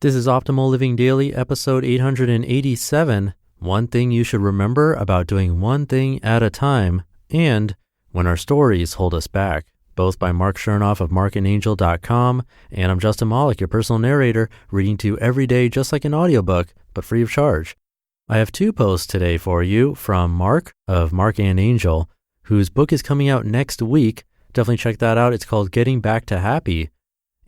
This is Optimal Living Daily, episode 887, One Thing You Should Remember About Doing One Thing at a Time, and When Our Stories Hold Us Back, both by Marc Chernoff of markandangel.com, and I'm Justin Malik, your personal narrator, reading to you every day just like an audiobook, but free of charge. I have two posts today for you from Marc of Marc and Angel, whose book is coming out next week. Definitely check that out. It's called Getting Back to Happy.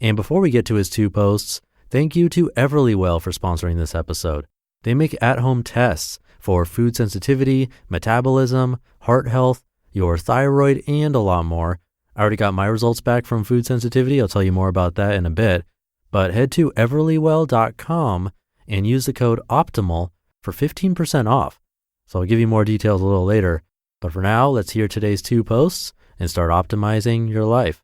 And before we get to his two posts, thank you to EverlyWell for sponsoring this episode. They make at-home tests for food sensitivity, metabolism, heart health, your thyroid, and a lot more. I already got my results back from food sensitivity. I'll tell you more about that in a bit. But head to EverlyWell.com and use the code OPTIMAL for 15% off. So I'll give you more details a little later. But for now, let's hear today's two posts and start optimizing your life.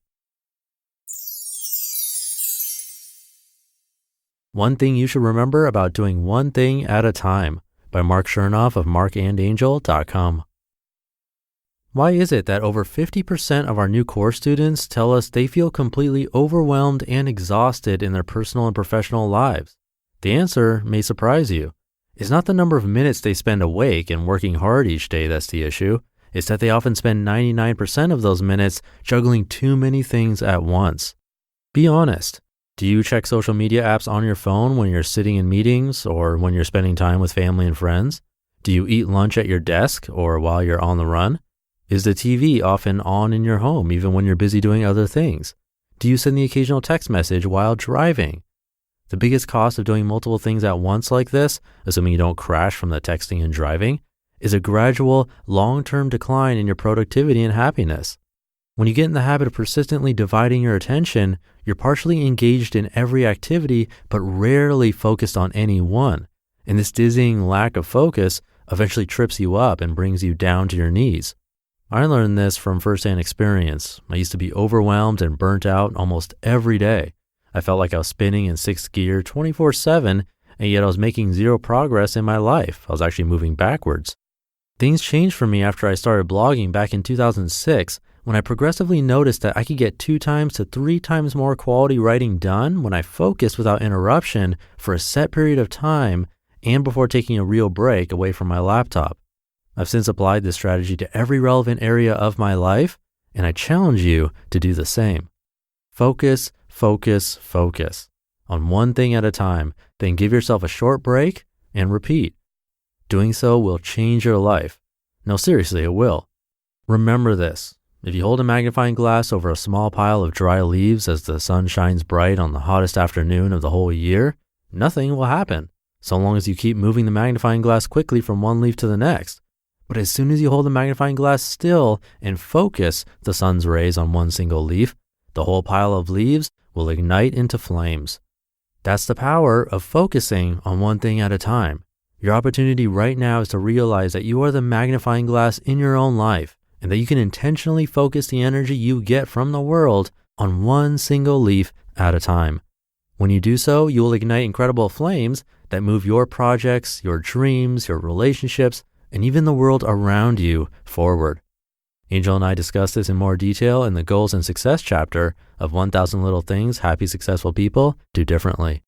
One Thing You Should Remember About Doing One Thing at a Time by Marc Chernoff of markandangel.com. Why is it that over 50% of our new course students tell us they feel completely overwhelmed and exhausted in their personal and professional lives? The answer may surprise you. It's not the number of minutes they spend awake and working hard each day that's the issue. It's that they often spend 99% of those minutes juggling too many things at once. Be honest. Do you check social media apps on your phone when you're sitting in meetings or when you're spending time with family and friends? Do you eat lunch at your desk or while you're on the run? Is the TV often on in your home even when you're busy doing other things? Do you send the occasional text message while driving? The biggest cost of doing multiple things at once like this, assuming you don't crash from the texting and driving, is a gradual, long-term decline in your productivity and happiness. When you get in the habit of persistently dividing your attention, you're partially engaged in every activity, but rarely focused on any one. And this dizzying lack of focus eventually trips you up and brings you down to your knees. I learned this from firsthand experience. I used to be overwhelmed and burnt out almost every day. I felt like I was spinning in sixth gear 24/7, and yet I was making zero progress in my life. I was actually moving backwards. Things changed for me after I started blogging back in 2006, when I progressively noticed that I could get 2 times to 3 times more quality writing done when I focused without interruption for a set period of time and before taking a real break away from my laptop. I've since applied this strategy to every relevant area of my life, and I challenge you to do the same. Focus, focus, focus on one thing at a time, then give yourself a short break and repeat. Doing so will change your life. No, seriously, it will. Remember this. If you hold a magnifying glass over a small pile of dry leaves as the sun shines bright on the hottest afternoon of the whole year, nothing will happen, so long as you keep moving the magnifying glass quickly from one leaf to the next. But as soon as you hold the magnifying glass still and focus the sun's rays on one single leaf, the whole pile of leaves will ignite into flames. That's the power of focusing on one thing at a time. Your opportunity right now is to realize that you are the magnifying glass in your own life, and that you can intentionally focus the energy you get from the world on one single leaf at a time. When you do so, you will ignite incredible flames that move your projects, your dreams, your relationships, and even the world around you forward. Angel and I discuss this in more detail in the Goals and Success chapter of 1,000 Little Things Happy, Successful People Do Differently.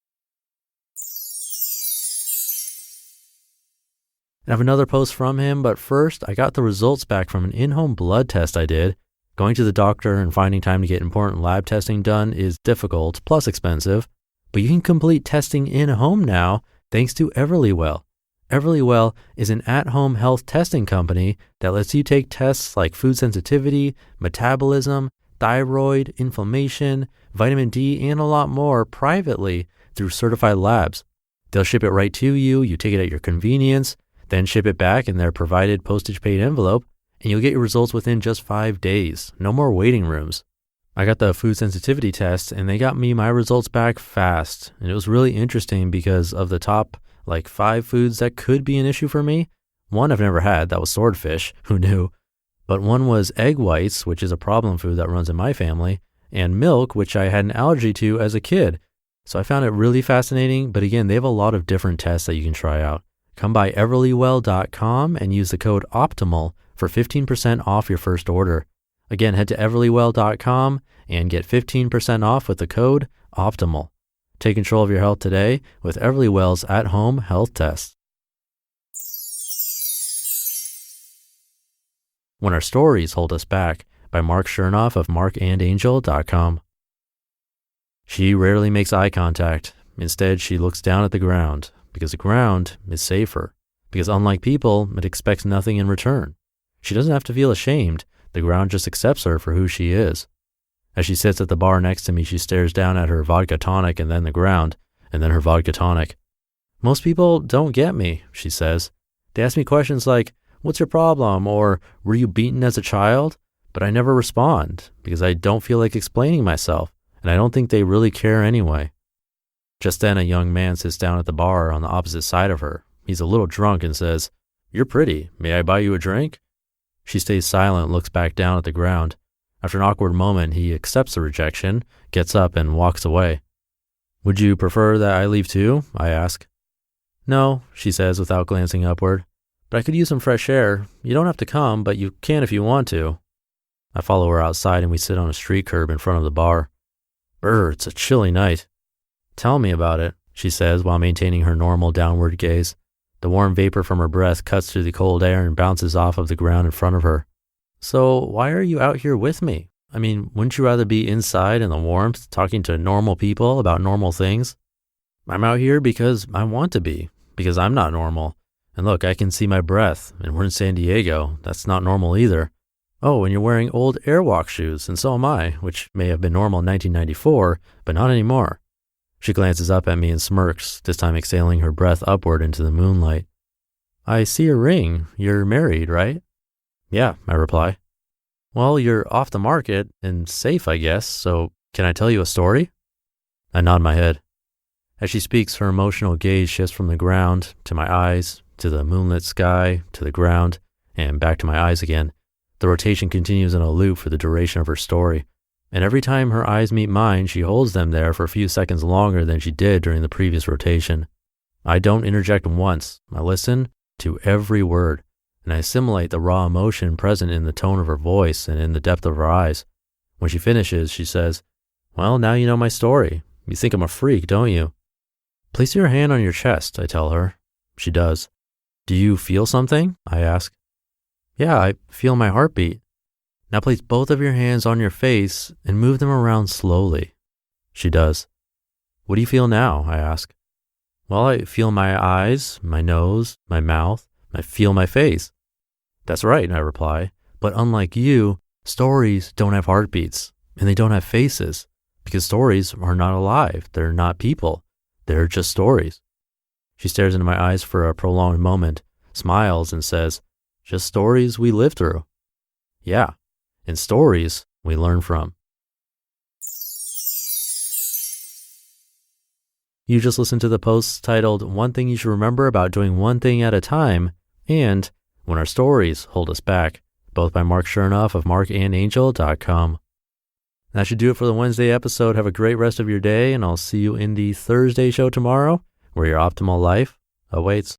I have another post from him, but first, I got the results back from an in-home blood test I did. Going to the doctor and finding time to get important lab testing done is difficult, plus expensive, but you can complete testing in-home now thanks to EverlyWell. EverlyWell is an at-home health testing company that lets you take tests like food sensitivity, metabolism, thyroid, inflammation, vitamin D, and a lot more privately through certified labs. They'll ship it right to you, you take it at your convenience, then ship it back in their provided postage-paid envelope, and you'll get your results within just 5 days. No more waiting rooms. I got the food sensitivity test, and they got me my results back fast. And it was really interesting because of the top 5 foods that could be an issue for me. One I've never had, that was swordfish, who knew? But one was egg whites, which is a problem food that runs in my family, and milk, which I had an allergy to as a kid. So I found it really fascinating, but again, they have a lot of different tests that you can try out. Come by EverlyWell.com and use the code OPTIMAL for 15% off your first order. Again, head to EverlyWell.com and get 15% off with the code OPTIMAL. Take control of your health today with EverlyWell's at-home health test. When Our Stories Hold Us Back by Marc Chernoff of and&nbsp. She rarely makes eye contact. Instead, she looks down at the ground because the ground is safer. Because unlike people, it expects nothing in return. She doesn't have to feel ashamed. The ground just accepts her for who she is. As she sits at the bar next to me, she stares down at her vodka tonic and then the ground, and then her vodka tonic. Most people don't get me, she says. They ask me questions like, what's your problem? Or were you beaten as a child? But I never respond because I don't feel like explaining myself, and I don't think they really care anyway. Just then, a young man sits down at the bar on the opposite side of her. He's a little drunk and says, "You're pretty. May I buy you a drink?" She stays silent and looks back down at the ground. After an awkward moment, he accepts the rejection, gets up, and walks away. "Would you prefer that I leave too?" I ask. "No," she says without glancing upward. "But I could use some fresh air. You don't have to come, but you can if you want to." I follow her outside and we sit on a street curb in front of the bar. It's a chilly night." "Tell me about it," she says while maintaining her normal downward gaze. The warm vapor from her breath cuts through the cold air and bounces off of the ground in front of her. "So why are you out here with me? I mean, wouldn't you rather be inside in the warmth, talking to normal people about normal things?" "I'm out here because I want to be, because I'm not normal. And look, I can see my breath, and we're in San Diego. That's not normal either. Oh, and you're wearing old Airwalk shoes, and so am I, which may have been normal in 1994, but not anymore." She glances up at me and smirks, this time exhaling her breath upward into the moonlight. "I see a ring. You're married, right?" "Yeah," I reply. "Well, you're off the market and safe, I guess, so can I tell you a story?" I nod my head. As she speaks, her emotional gaze shifts from the ground to my eyes, to the moonlit sky, to the ground, and back to my eyes again. The rotation continues in a loop for the duration of her story, and every time her eyes meet mine, she holds them there for a few seconds longer than she did during the previous rotation. I don't interject once. I listen to every word, and I assimilate the raw emotion present in the tone of her voice and in the depth of her eyes. When she finishes, she says, "Well, now you know my story. You think I'm a freak, don't you?" "Place your hand on your chest," I tell her. She does. "Do you feel something?" I ask. "Yeah, I feel my heartbeat." "Now place both of your hands on your face and move them around slowly." She does. "What do you feel now?" I ask. "Well, I feel my eyes, my nose, my mouth. I feel my face." "That's right," I reply. "But unlike you, stories don't have heartbeats and they don't have faces because stories are not alive. They're not people. They're just stories." She stares into my eyes for a prolonged moment, smiles and says, "Just stories we live through." Yeah, and stories we learn from. You just listened to the posts titled "One Thing You Should Remember About Doing One Thing at a Time" and "When Our Stories Hold Us Back," both by Marc Chernoff of and&nbsp. That should do it for the Wednesday episode. Have a great rest of your day, and I'll see you in the Thursday show tomorrow, where your optimal life awaits.